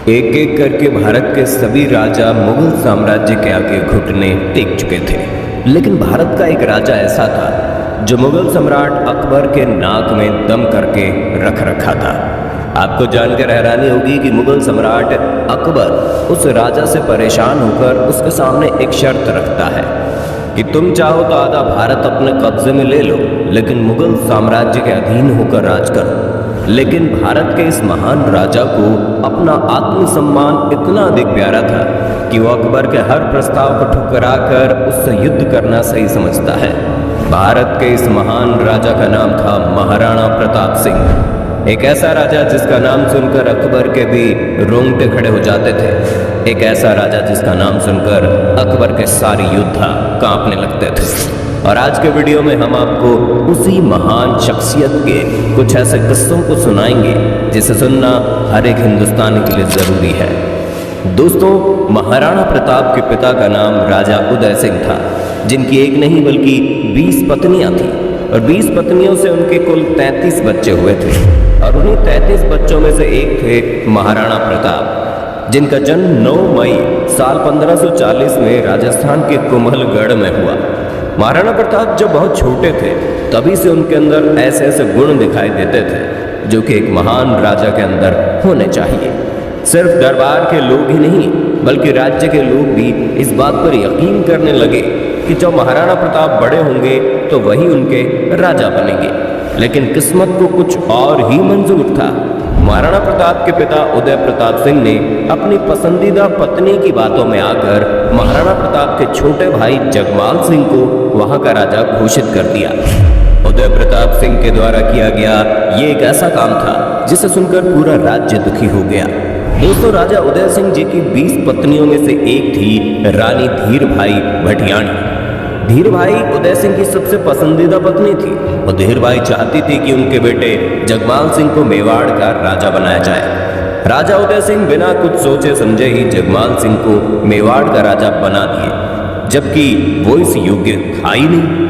एक एक करके भारत के सभी राजा मुगल साम्राज्य के आगे घुटने टेक चुके थे, लेकिन भारत का एक राजा ऐसा था जो मुगल सम्राट अकबर के नाक में दम करके रख रखा था। आपको जानकर हैरानी होगी कि मुगल सम्राट अकबर उस राजा से परेशान होकर उसके सामने एक शर्त रखता है कि तुम चाहो तो आधा भारत अपने कब्जे में ले लो, लेकिन मुगल साम्राज्य के अधीन होकर राज करो। लेकिन भारत के इस महान राजा को अपना आत्मसम्मान इतना अधिक प्यारा था कि वो अकबर के हर प्रस्ताव को ठुकरा कर उससे युद्ध करना सही समझता है। भारत के इस महान राजा का नाम था महाराणा प्रताप सिंह। एक ऐसा राजा जिसका नाम सुनकर अकबर के भी रोंगटे खड़े हो जाते थे। एक ऐसा राजा जिसका नाम सुनकर अकबर के सारे योद्धा कांपने लगते थे। और आज के वीडियो में हम आपको उसी महान शख्सियत के कुछ ऐसे किस्सों को सुनाएंगे जिसे सुनना हर एक हिंदुस्तानी के लिए ज़रूरी है। दोस्तों, महाराणा प्रताप के पिता का नाम राजा उदय सिंह था, जिनकी एक नहीं बल्कि 20 पत्नियां थीं और 20 पत्नियों से उनके कुल 33 बच्चे हुए थे। और उन्हीं 33 बच्चों में से एक थे महाराणा प्रताप, जिनका जन्म 9 मई साल 1540 में राजस्थान के कुम्भलगढ़ में हुआ। महाराणा प्रताप जब बहुत छोटे थे तभी से उनके अंदर ऐसे ऐसे गुण दिखाई देते थे जो कि एक महान राजा के अंदर होने चाहिए। सिर्फ दरबार के लोग ही नहीं बल्कि राज्य के लोग भी इस बात पर यकीन करने लगे कि जब महाराणा प्रताप बड़े होंगे तो वही उनके राजा बनेंगे। लेकिन किस्मत को कुछ और ही मंजूर था। महाराणा प्रताप के पिता उदय प्रताप सिंह ने अपनी पसंदीदा पत्नी की बातों में आकर महाराणा प्रताप के छोटे भाई जगमाल सिंह को वहां का राजा घोषित कर दिया। उदय प्रताप सिंह के द्वारा किया गया ये एक ऐसा काम था जिसे सुनकर पूरा राज्य दुखी हो गया। दोस्तों, राजा उदय सिंह जी की 20 पत्नियों में से एक थी रानी धीर भाई भटियाणी। धीर भाई उदय सिंह की सबसे पसंदीदा पत्नी थी और धीर भाई चाहती थी कि उनके बेटे जगमाल सिंह को मेवाड़ का राजा बनाया जाए। राजा उदय सिंह बिना कुछ सोचे समझे ही जगमाल सिंह को मेवाड़ का राजा बना दिए, जबकि वो इस योग्य था ही नहीं।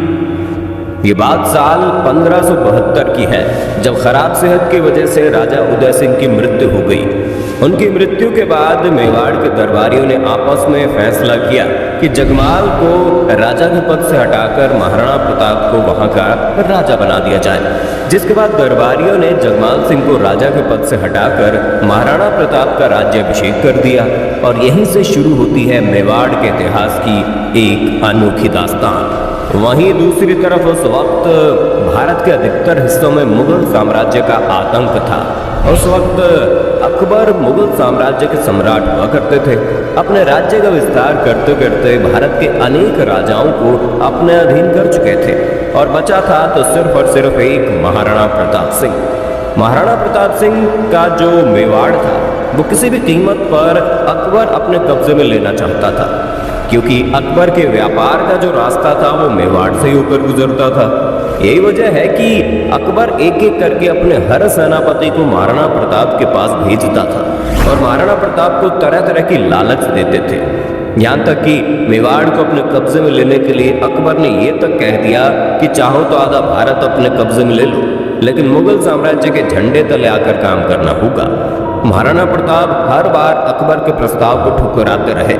ये बात साल 1572 की है, जब खराब सेहत की वजह से राजा उदय सिंह की मृत्यु हो गई। उनकी मृत्यु के बाद मेवाड़ के दरबारियों ने आपस में फैसला किया कि जगमाल को राजा के पद से हटाकर महाराणा प्रताप को वहां का राजा बना दिया जाए। जिसके बाद दरबारियों ने जगमाल सिंह को राजा के पद से हटाकर महाराणा प्रताप का राज्याभिषेक कर दिया। और यहीं से शुरू होती है मेवाड़ के इतिहास की एक अनोखी दास्तान। वहीं दूसरी तरफ उस वक्त भारत के अधिकतर हिस्सों में मुगल साम्राज्य का आतंक था। उस वक्त अकबर मुगल साम्राज्य के सम्राट हुआ करते थे। अपने राज्य का विस्तार करते करते भारत के अनेक राजाओं को अपने अधीन कर चुके थे और बचा था तो सिर्फ और सिर्फ एक महाराणा प्रताप सिंह। महाराणा प्रताप सिंह का जो मेवाड़ था वो किसी भी कीमत पर अकबर अपने कब्जे में लेना चाहता था, क्योंकि अकबर के व्यापार का जो रास्ता था वो मेवाड़ से ही होकर गुजरता था। यही वजह है कि अकबर एक एक करके अपने हर सेनापति को महाराणा प्रताप के पास भेजता था और महाराणा प्रताप को तरह तरह की लालच देते थे। यहाँ तक कि मेवाड़ को अपने कब्जे में लेने के लिए अकबर ने ये तक कह दिया कि चाहो तो आधा भारत अपने कब्जे में ले लो, लेकिन मुगल साम्राज्य के झंडे तले आकर काम करना होगा। महाराणा प्रताप हर बार अकबर के प्रस्ताव को ठुकराते रहे।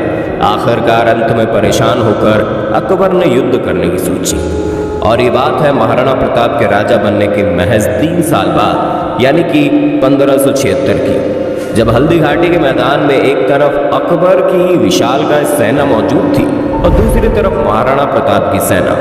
आखिरकार अंत में परेशान होकर अकबर ने युद्ध करने की सोची। और ये बात है महाराणा प्रताप के राजा बनने के महज 3 साल बाद, यानी कि 1576 की, जब हल्दी घाटी के मैदान में एक तरफ अकबर की विशालकाय सेना मौजूद थी और दूसरी तरफ महाराणा प्रताप की सेना।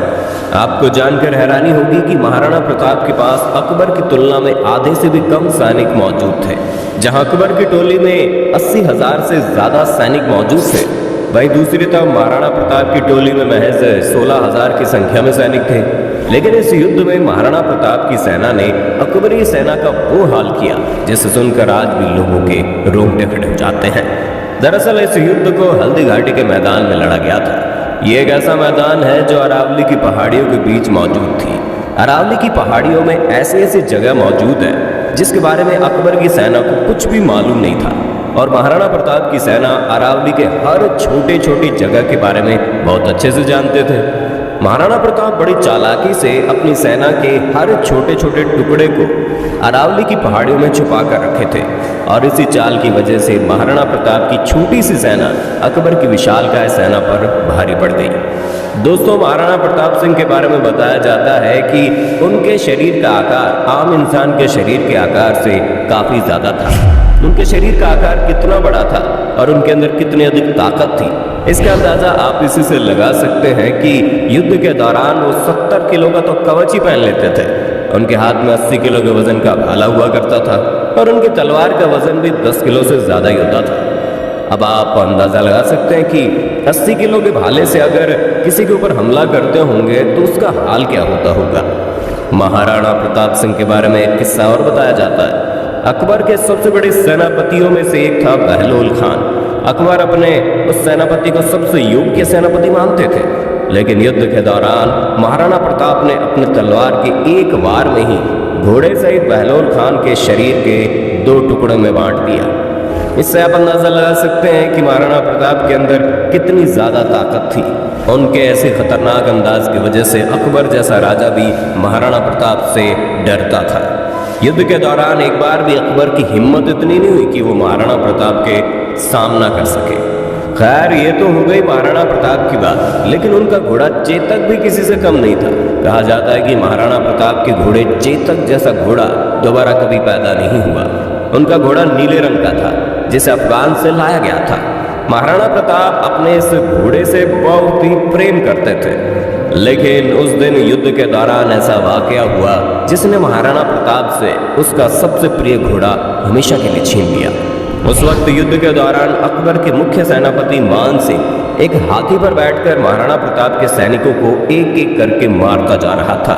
आपको जानकर हैरानी होगी कि महाराणा प्रताप के पास अकबर की तुलना में आधे से भी कम सैनिक मौजूद थे। जहां अकबर की टोली में 80,000 से ज्यादा सैनिक मौजूद थे, वहीं दूसरी तरफ महाराणा प्रताप की टोली में महज 16,000 की संख्या में सैनिक थे। लेकिन इस युद्ध में महाराणा प्रताप की सेना ने अकबरी सेना का वो हाल किया जिसे सुनकर आज भी लोगों के रोंगटे खड़े हो जाते हैं। दरअसल इस युद्ध को हल्दी घाटी के मैदान में लड़ा गया था। ये एक ऐसा मैदान है जो अरावली की पहाड़ियों के बीच मौजूद थी। अरावली की पहाड़ियों में ऐसी ऐसी जगह मौजूद है जिसके बारे में अकबर की सेना को कुछ भी मालूम नहीं था, और महाराणा प्रताप की सेना अरावली के हर छोटी छोटी जगह के बारे में बहुत अच्छे से जानते थे। महाराणा प्रताप बड़ी चालाकी से अपनी सेना के हर छोटे छोटे टुकड़े को अरावली की पहाड़ियों में छुपा कर रखे थे और इसी चाल की वजह से महाराणा प्रताप की छोटी सी सेना अकबर की विशालकाय सेना पर भारी पड़ गई। दोस्तों, महाराणा प्रताप सिंह के बारे में बताया जाता है कि उनके शरीर का आकार आम इंसान के शरीर के आकार से काफी ज्यादा था। उनके शरीर का आकार कितना बड़ा था और उनके अंदर कितनी अधिक ताकत थी, इसका अंदाजा आप इसी से लगा सकते हैं कि युद्ध के दौरान वो 70 किलो का तो कवच ही पहन लेते थे। उनके हाथ में 80 किलो के वजन का भाला हुआ करता था और उनकी तलवार का वजन भी 10 किलो से ज्यादा ही होता था। अब आप अंदाजा लगा सकते हैं कि 80 किलो के भाले से अगर किसी के ऊपर हमला करते होंगे तो उसका हाल क्या होता होगा। महाराणा प्रताप सिंह के बारे में एक किस्सा और बताया जाता है। अकबर के सबसे बड़े सेनापतियों में से एक था बहलोल खान। अकबर अपने उस सेनापति को सबसे योग्य सेनापति मानते थे, लेकिन युद्ध के दौरान महाराणा प्रताप ने अपने तलवार के एक वार में ही घोड़े सहित बहलोल खान के शरीर के 2 टुकड़ों में बांट दिया। इससे आप अंदाजा लगा सकते हैं कि महाराणा प्रताप के अंदर कितनी ज्यादा ताकत थी। उनके ऐसे खतरनाक अंदाज की वजह से अकबर जैसा राजा भी महाराणा प्रताप से डरता था। युद्ध के दौरान एक बार भी अकबर की हिम्मत इतनी नहीं हुई कि वो महाराणा प्रताप के सामना कर सके। खैर, ये तो हो गई महाराणा प्रताप की बात, लेकिन उनका घोड़ा चेतक भी किसी से कम नहीं था। कहा जाता है कि महाराणा प्रताप के घोड़े चेतक जैसा घोड़ा दोबारा कभी पैदा नहीं हुआ। उनका घोड़ा नीले रंग का था, जिसे अफगान से लाया गया था। महाराणा प्रताप अपने इस घोड़े से बहुत ही प्रेम करते थे, लेकिन उस दिन युद्ध के दौरान ऐसा वाकया हुआ जिसने महाराणा प्रताप से उसका सबसे प्रिय घोड़ा हमेशा के लिए छीन लिया। उस वक्त युद्ध के दौरान अकबर के मुख्य सेनापति मान सिंह एक हाथी पर बैठकर महाराणा प्रताप के सैनिकों को एक एक करके मारता जा रहा था।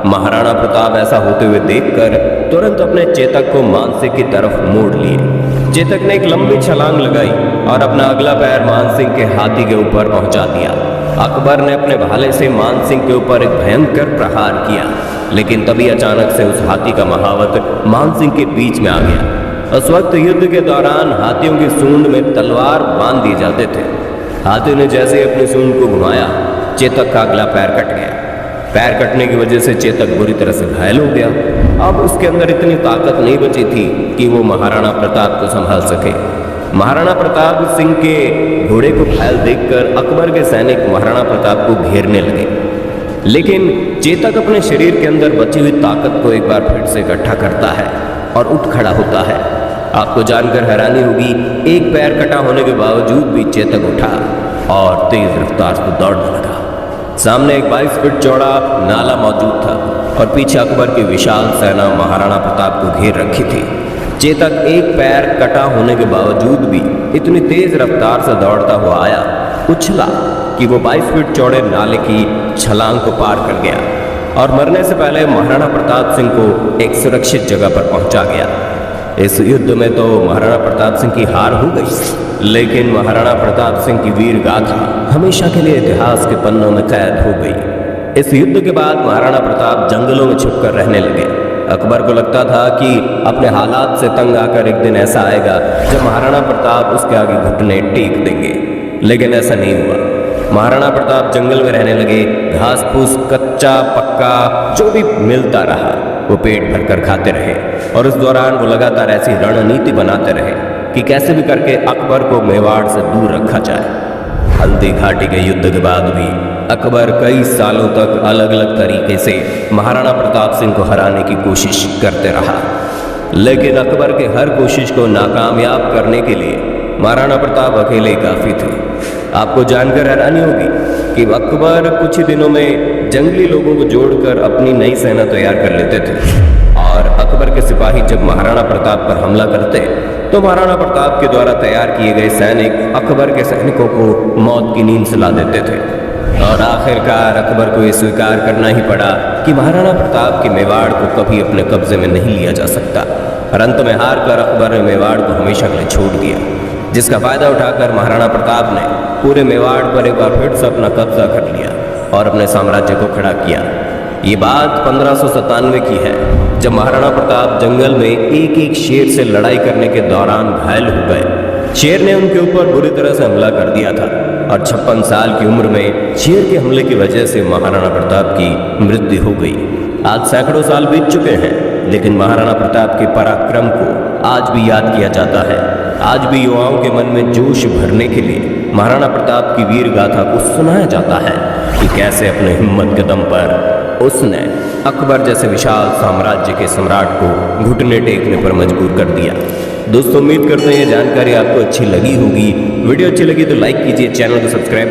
महाराणा प्रताप ऐसा होते हुए देखकर तुरंत अपने चेतक को मान सिंह की तरफ मोड़ लिए। चेतक ने एक लंबी छलांग लगाई और अपना अगला पैर मान सिंह के हाथी के ऊपर पहुंचा दिया। अकबर ने अपने भाले से मान सिंह के ऊपर एक भयंकर प्रहार किया, लेकिन तभी अचानक से उस हाथी का महावत मान सिंह के बीच में आ गया। उस वक्त युद्ध के दौरान हाथियों की सूंड में तलवार बांध दिए जाते थे। हाथी ने जैसे अपनी सूंड को घुमाया, चेतक का अगला पैर कट गया। पैर कटने की वजह से चेतक बुरी तरह से घायल हो गया। अब उसके अंदर इतनी ताकत नहीं बची थी कि वो महाराणा प्रताप को संभाल सके। महाराणा प्रताप सिंह के घोड़े को घायल देखकर अकबर के सैनिक महाराणा प्रताप को घेरने लगे, लेकिन चेतक अपने शरीर के अंदर बची हुई ताकत को एक बार फिर से इकट्ठा करता है और उठ खड़ा होता है। आपको जानकर हैरानी होगी, एक पैर कटा होने के बावजूद भी चेतक उठा और तेज रफ्तार से दौड़ने लगा। सामने एक 22 फीट चौड़ा नाला मौजूद था और पीछे अकबर की विशाल सेना महाराणा प्रताप को घेर रखी थी। चेतक एक पैर कटा होने के बावजूद भी इतनी तेज रफ्तार से दौड़ता हुआ आया, उछला कि वो 22 फीट चौड़े नाले की छलांग को पार कर गया और मरने से पहले महाराणा प्रताप सिंह को एक सुरक्षित जगह पर पहुंचा गया। इस युद्ध में तो महाराणा प्रताप सिंह की हार हो गई, लेकिन महाराणा प्रताप सिंह की वीर गाथा हमेशा के लिए इतिहास के पन्नों में कैद हो गई। इस युद्ध के बाद महाराणा प्रताप जंगलों में छुपकर रहने लगे। अकबर को लगता था कि अपने हालात से तंग आकर एक दिन ऐसा आएगा जब महाराणा प्रताप उसके आगे घुटने टेक देंगे, लेकिन ऐसा नहीं हुआ। महाराणा प्रताप जंगल में रहने लगे। घास फूस कच्चा पक्का जो भी मिलता रहा वो पेट भरकर खाते रहे और उस दौरान वो लगातार ऐसी रणनीति बनाते रहे कि कैसे भी करके अकबर को मेवाड़ से दूर रखा जाए। हल्दी घाटी के युद्ध के बाद भी अकबर कई सालों तक अलग अलग तरीके से महाराणा प्रताप सिंह को हराने की कोशिश करते रहा, लेकिन अकबर के हर कोशिश को नाकामयाब करने के लिए महाराणा प्रताप अकेले काफी थे। आपको जानकर हैरानी होगी कि अकबर कुछ ही दिनों में जंगली लोगों को जोड़कर अपनी नई सेना तैयार कर लेते थे और अकबर के सिपाही जब महाराणा प्रताप पर हमला करते तो महाराणा प्रताप के द्वारा तैयार किए गए सैनिक अकबर के सैनिकों को मौत की नींद सुला देते थे और आखिरकार अकबर को ये स्वीकार करना ही पड़ा कि महाराणा प्रताप के मेवाड़ को कभी अपने कब्जे में नहीं लिया जा सकता। और अंत में हार कर अकबर ने मेवाड़ को हमेशा के लिए छोड़ दिया, जिसका फायदा उठाकर महाराणा प्रताप ने पूरे मेवाड़ पर एक बार फिर से अपना कब्जा कर लिया और अपने साम्राज्य को खड़ा किया। ये बात 1597 की है, जब महाराणा प्रताप जंगल में एक एक शेर से लड़ाई करने के दौरान घायल हो गए। शेर ने उनके ऊपर बुरी तरह से हमला कर दिया था और 56 साल की उम्र में शेर के हमले की वजह से महाराणा प्रताप की मृत्यु हो गई। आज सैकड़ों साल बीत चुके हैं, लेकिन महाराणा प्रताप के पराक्रम को आज भी याद किया जाता है। आज भी युवाओं के मन में जोश भरने के लिए महाराणा प्रताप की वीर गाथा को सुनाया जाता है कि कैसे अपने हिम्मत के दम पर उसने अकबर जैसे विशाल साम्राज्य के सम्राट को घुटने टेकने पर मजबूर कर दिया। दोस्तों, उम्मीद करते हैं ये जानकारी आपको अच्छी लगी होगी। वीडियो अच्छी लगी तो लाइक कीजिए, चैनल को सब्सक्राइब